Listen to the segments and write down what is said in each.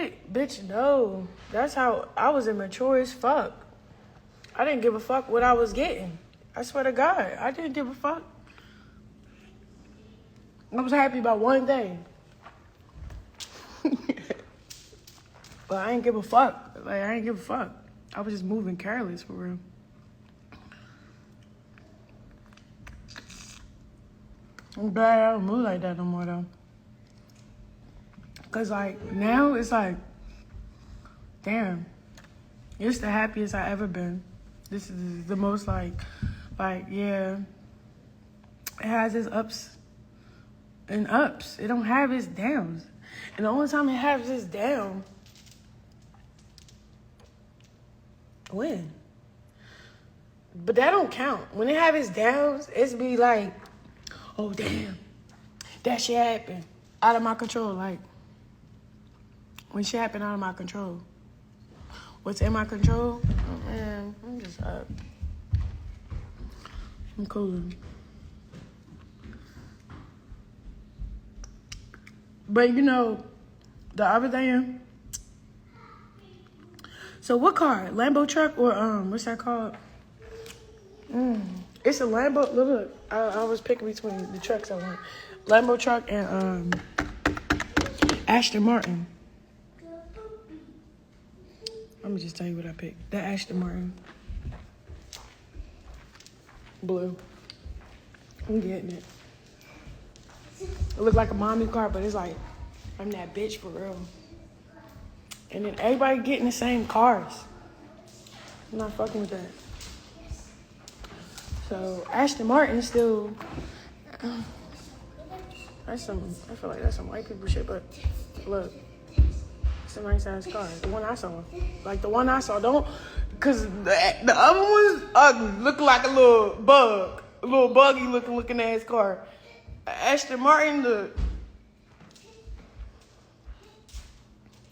get, bitch, no. That's how I was immature as fuck. I didn't give a fuck what I was getting. I swear to God, I didn't give a fuck. I was happy about one thing. But I ain't give a fuck. Like, I ain't give a fuck. I was just moving careless, for real. I'm glad I don't move like that no more, though. Because, like, now it's like, damn, it's the happiest I ever been. This is the most, like, yeah, it has its ups and ups. It don't have its downs. And the only time it has its down, when? But that don't count. When it have its downs, it's be like, oh, damn, that shit happened. Out of my control, like, when shit happen out of my control. What's in my control? Oh, man, I'm just up. I'm cooling. But you know, the other thing. So what car? Lambo truck or what's that called? It's a Lambo. Look, I was picking between the trucks I want. Lambo truck and Aston Martin. Let me just tell you what I picked. That Aston Martin. Blue. I'm getting it. It looks like a mommy car, but it's like, I'm that bitch for real. And then everybody getting the same cars. I'm not fucking with that. So Aston Martin still, that's some, I feel like that's some white people shit, but look, it's a nice ass car. The one I saw. Like the one I saw, don't, cause the other ones look like a little bug. A little buggy looking ass car. Aston Martin,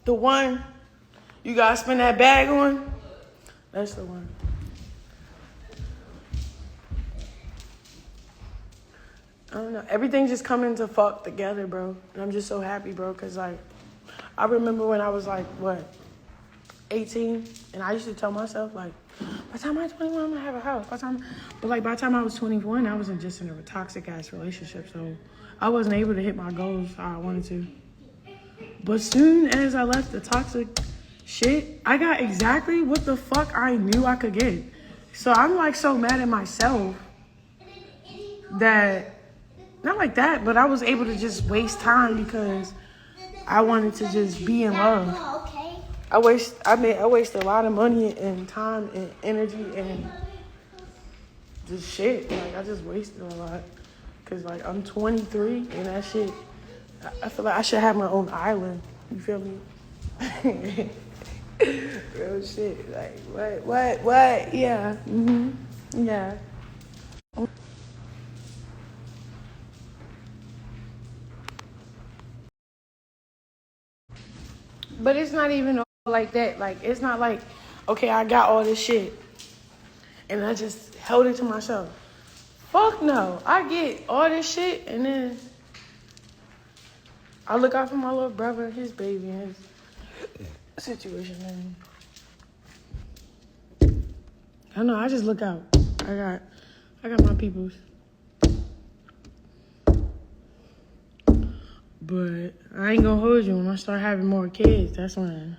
the one you gotta spend that bag on, that's the one. I don't know. Everything's just coming to fuck together, bro. And I'm just so happy, bro, because, like, I remember when I was, like, 18? And I used to tell myself, like, by the time I'm 21, I'm going to have a house. But, by the time I was 21, I wasn't just in a toxic-ass relationship. So I wasn't able to hit my goals how I wanted to. But soon as I left the toxic shit, I got exactly what the fuck I knew I could get. So I'm, like, so mad at myself that... Not like that, but I was able to just waste time because I wanted to just be in love. I waste a lot of money and time and energy and just shit. Like, I just wasted a lot. Because, like, I'm 23 and that shit, I feel like I should have my own island. You feel me? Real shit. Like, what? Yeah. Yeah. But it's not even like that. Like, it's not like, okay, I got all this shit and I just held it to myself. Fuck no. I get all this shit and then I look out for my little brother, his baby, and his situation. And I know, I just look out. I got my peoples. But I ain't gonna hold you. When I start having more kids, that's when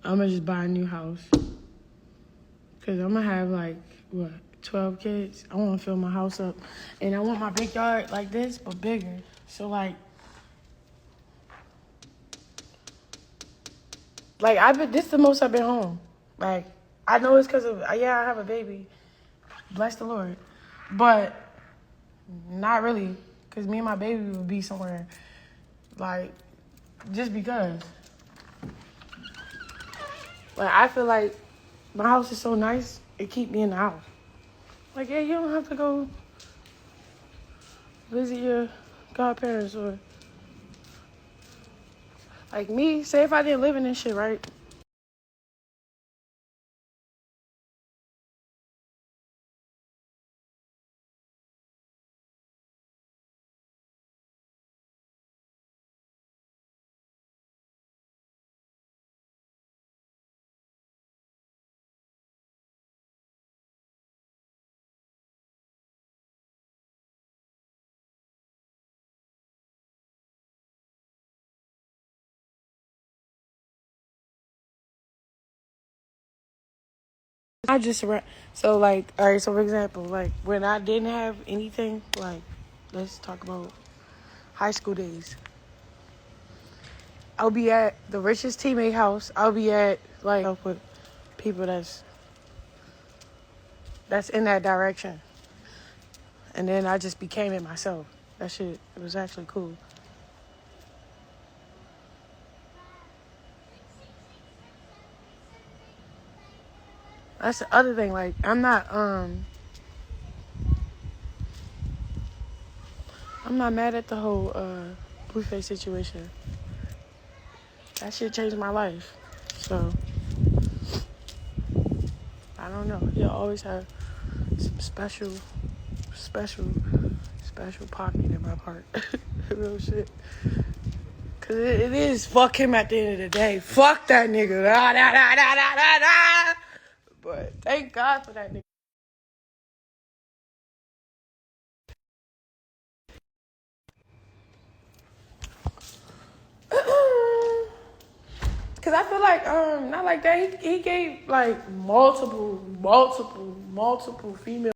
I'm gonna just buy a new house. Cause I'm gonna have 12 kids. I wanna fill my house up. And I want my big yard like this, but bigger. So this is the most I've been home. Like, I know it's cause of, I have a baby. Bless the Lord. But not really. Cause me and my baby would be somewhere, like, just because. Like, I feel like my house is so nice, it keep me in the house. Like, yeah, you don't have to go visit your godparents or... Like me, say if I didn't live in this shit, right? I just so like, all right. So for example, like when I didn't have anything, like let's talk about high school days. I'll be at the richest teammate house. I'll be at like with people that's in that direction, and then I just became it myself. That shit, it was actually cool. That's the other thing. Like I'm not mad at the whole Blueface situation. That shit changed my life. So I don't know. You'll always have some special pocket in my heart. Real shit. Cause it is fuck him at the end of the day. Fuck that nigga. Da, da, da, da, da, da, da. But thank God for that nigga. Cause I feel like not like that. He gave like multiple female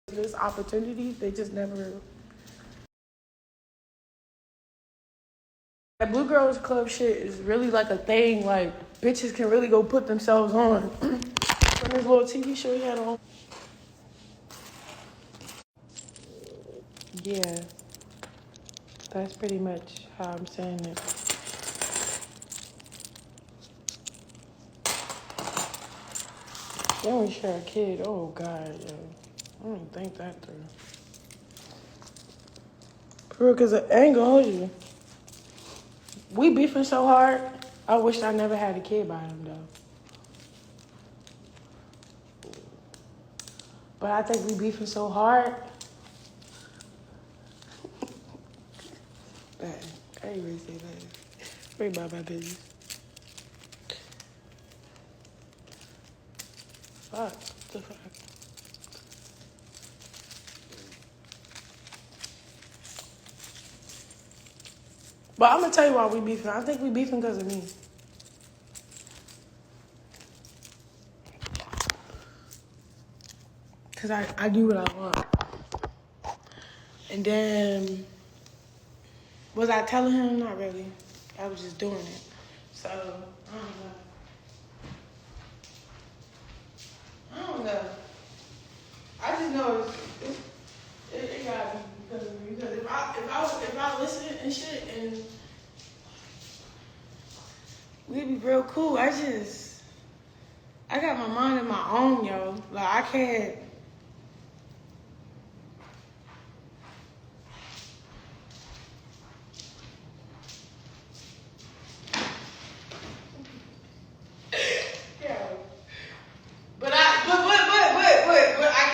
this opportunity. They just never. That Blue Girls Club shit is really like a thing. Like bitches can really go put themselves on. From this little TV show he had on. Yeah, that's pretty much how I'm saying it. Then we share a kid. Oh God, yo, I don't think that through. For real, cause I ain't gonna hold you. We beefing so hard. I wish I never had a kid by him though. But I think we beefing so hard. That I ain't really say that. Worry about my business. Fuck. What the fuck? But I'm gonna tell you why we beefing. I think we beefing because of me. Cause I do what I want. And then was I telling him? Not really. I was just doing it. So I don't know. I just know it gotta be because of me. Because if I listen and shit and we'd be real cool. I got my mind in my own, yo. Like I can't. Yeah. But I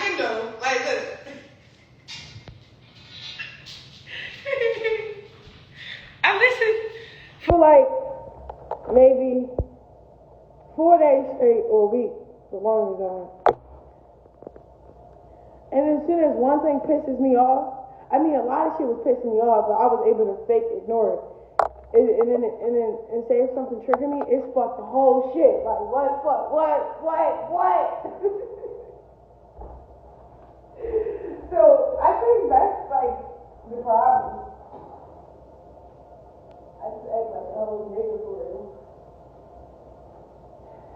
can though. Like look. I listened for like maybe 4 days straight or a week, the longest one. And as soon as one thing pisses me off, I mean a lot of shit was pissing me off, but I was able to fake ignore it. And say if something triggered me, it's fucked the whole shit. Like what? So I think that's like the problem. I just act like a whole nigga for real.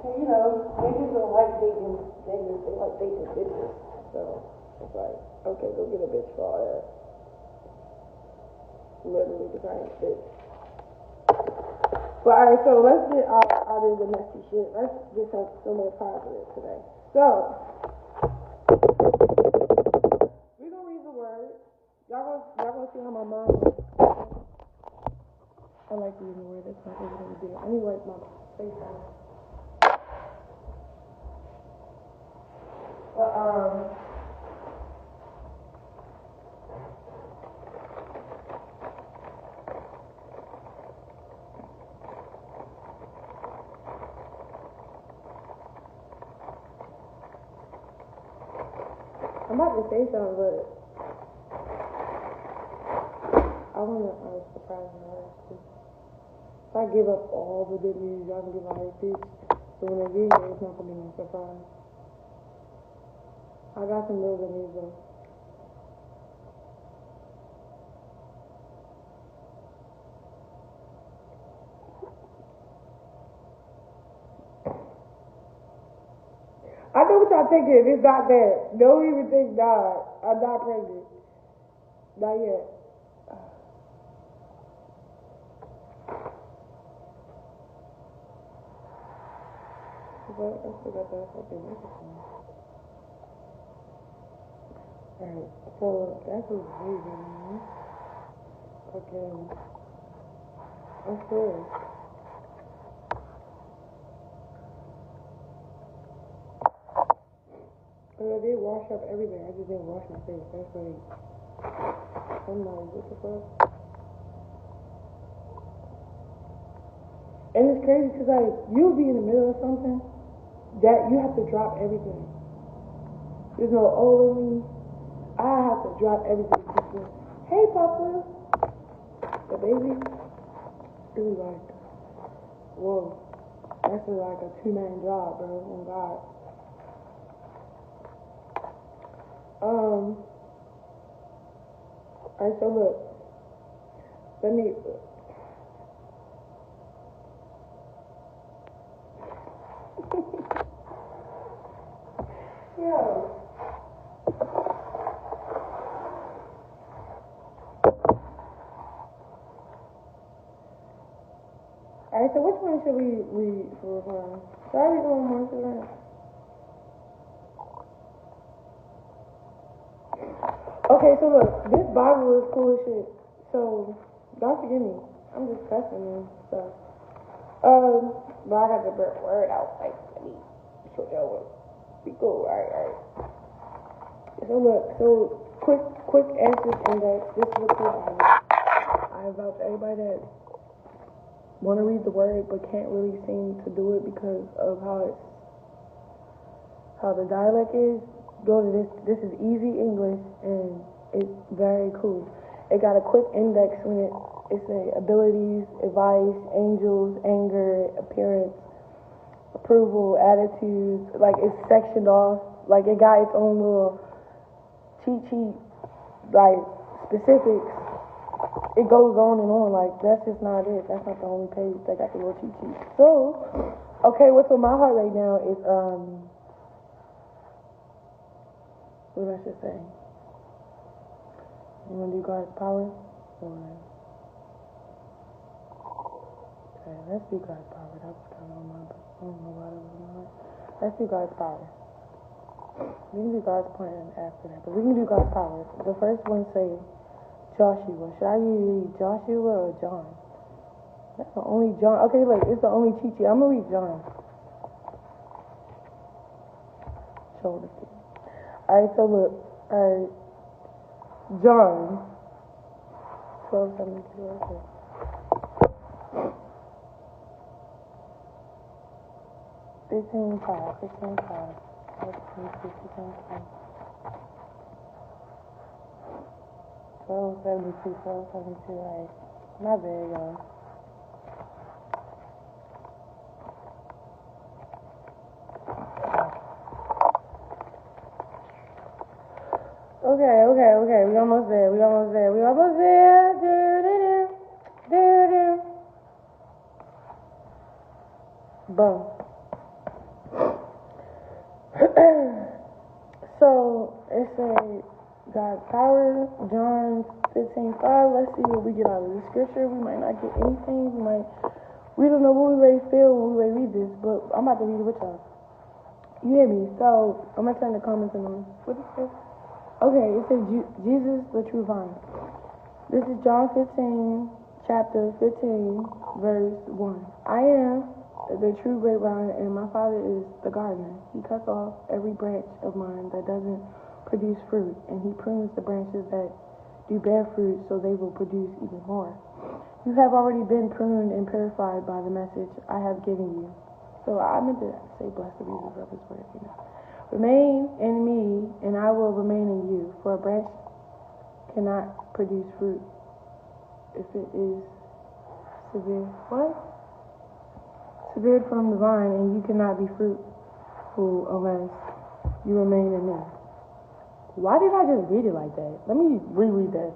And you know, niggas don't like dating niggas, they like dating bitches. So it's like, okay, go get a bitch for all that. Literally the same shit. But alright, so let's get out of the messy shit. Let's get some more positive today. So, we're gonna read the word. Y'all gonna see how my mom I like reading the word. That's my favorite thing to do. I need to wipe my face out. But, I'm about to say something, but I want to surprise my others too. If I give up all the good news, y'all can be like, bitch. So when they get here, it's not going to be no surprise. I got some real good news though. I know what y'all thinking. It's not that. Don't even think God. I'm not pregnant. Not yet. But I still got that fucking microphone. Alright, so that's what's really good, man. Okay. I'm sure. I did wash up everything. I just didn't wash my face. That's like, I'm like, what the fuck? And it's crazy because like, you'll be in the middle of something that you have to drop everything. There's no me. I have to drop everything. Just hey, Papa. The baby. It was like, whoa. That's like a 2-man job, bro. Oh, God. Alright, so look. Let me... Yo. Alright, so which one should we read for fun? Should I read one more today? Okay, so look, this Bible is cool as shit. So, don't forgive me. I'm just cussing and stuff. But I got the word out. Like, let me switch over. Be cool. Alright. So look, quick answers index. This is what I vouch everybody that want to read the word but can't really seem to do it because of how the dialect is. Go to this. This is easy English and it's very cool. It got a quick index when it's abilities, advice, angels, anger, appearance, approval, attitudes. Like it's sectioned off. Like it got its own little cheat sheet, like specifics. It goes on and on. Like that's just not it. That's not the only page that got the little cheat sheet. So, okay, what's on my heart right now is what I should say. You wanna do God's power? Or okay, let's do God's power. That was kind of on my I don't know why that was on my heart. Let's do God's power. We can do God's plan after that, but we can do God's power. The first one say Joshua. Should I read Joshua or John? That's the only John. Okay, look, it's the only cheat sheet. I'm gonna read John. Shoulder. Alright, so look. Alright. John. 12:72. Okay. Fifteen five. 12:72. Alright. My bad, y'all. Okay. We almost there. Do. Boom. So, it said, got power, John 15:5. Let's see what we get out of the scripture. We might not get anything. We don't know what we may feel when we may read this, but I'm about to read it with y'all. You hear me? So I'm gonna turn the comments on. What is this? Okay, it says Jesus, the true vine. This is John 15, chapter 15, verse 1. I am the true grapevine, and my Father is the gardener. He cuts off every branch of mine that doesn't produce fruit, and he prunes the branches that do bear fruit so they will produce even more. You have already been pruned and purified by the message I have given you. So I meant to say, bless the readers of his word. Remain in me, and I will remain in you. For a branch cannot produce fruit if it is severed from the vine, and you cannot be fruitful unless you remain in me. Why did I just read it like that? Let me reread that.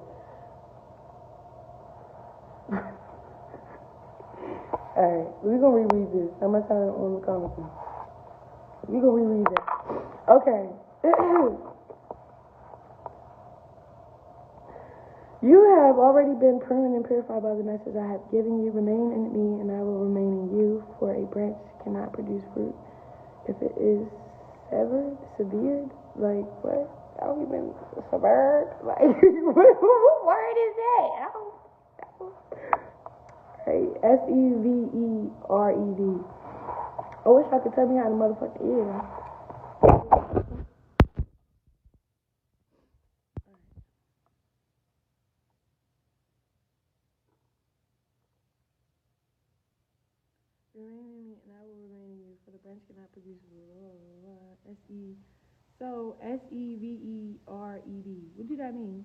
Alright, we're gonna reread this. I'm gonna turn it on the comments. We're gonna reread that. Okay. You have already been pruned and purified by the message I have given you. Remain in me, and I will remain in you. For a branch cannot produce fruit if it is severed. Like what? I don't even severed. Like what word is that? Right, severed. I wish I could tell me how to motherfucking ear. Remain in me, and I will remain in you. For the branch cannot produce severed. What do that mean?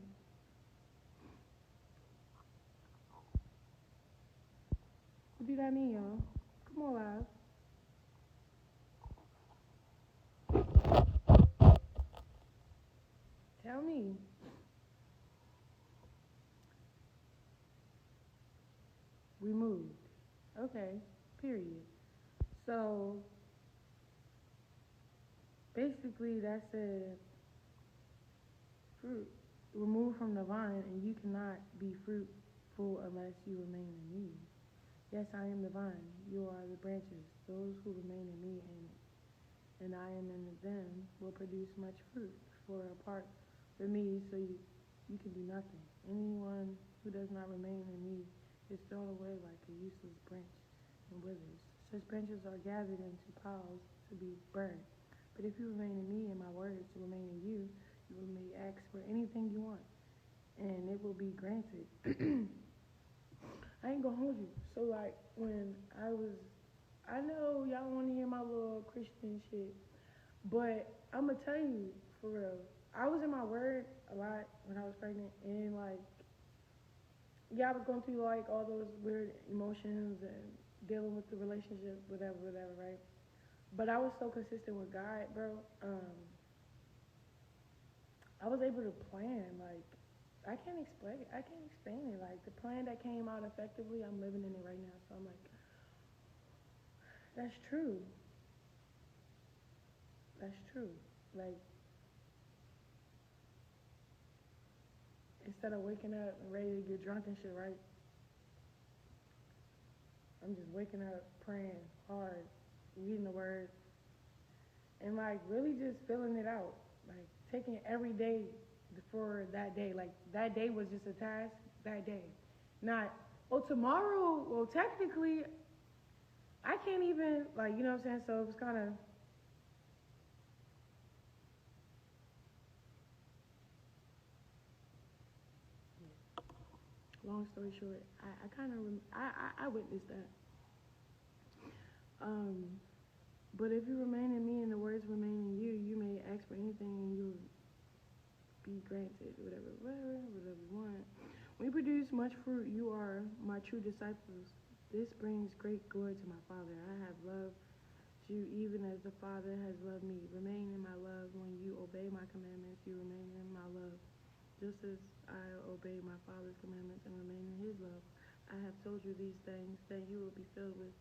What do that mean, y'all? Come on, live. Tell me. Removed. Okay. Period. So basically, that said fruit removed from the vine, and you cannot be fruitful unless you remain in me. Yes, I am the vine. You are the branches. Those who remain in me and I am in them will produce much fruit. For apart from me, so you can do nothing. Anyone who does not remain in me is thrown away like a useless branch and withers. Such branches are gathered into piles to be burned. But if you remain in me and my words remain in you, you may ask for anything you want, and it will be granted. I ain't gonna hold you. So like when I know y'all want to hear my little Christian shit, but I'm gonna tell you for real. I was in my word a lot when I was pregnant, and like, yeah, I was going through like all those weird emotions and dealing with the relationship, whatever, right? But I was so consistent with God, bro. I was able to plan. Like, I can't explain it. Like the plan that came out effectively, I'm living in it right now. So I'm like, that's true. That's true. Like, instead of waking up and ready to get drunk and shit, right? I'm just waking up, praying hard, reading the word, and like really just filling it out. Like taking every day for that day. Like that day was just a task that day. Not, oh, tomorrow, well, technically, I can't even, like, you know what I'm saying? So it was kind of, long story short, I kind of, I witnessed that. But if you remain in me and the words remain in you, you may ask for anything and you will be granted, whatever you want. When you produce much fruit, you are my true disciples. This brings great glory to my Father. I have loved you even as the Father has loved me. Remain in my love. When you obey my commandments, you remain in my love. Just as I obey my Father's commandments and remain in his love. I have told you these things that you will be filled with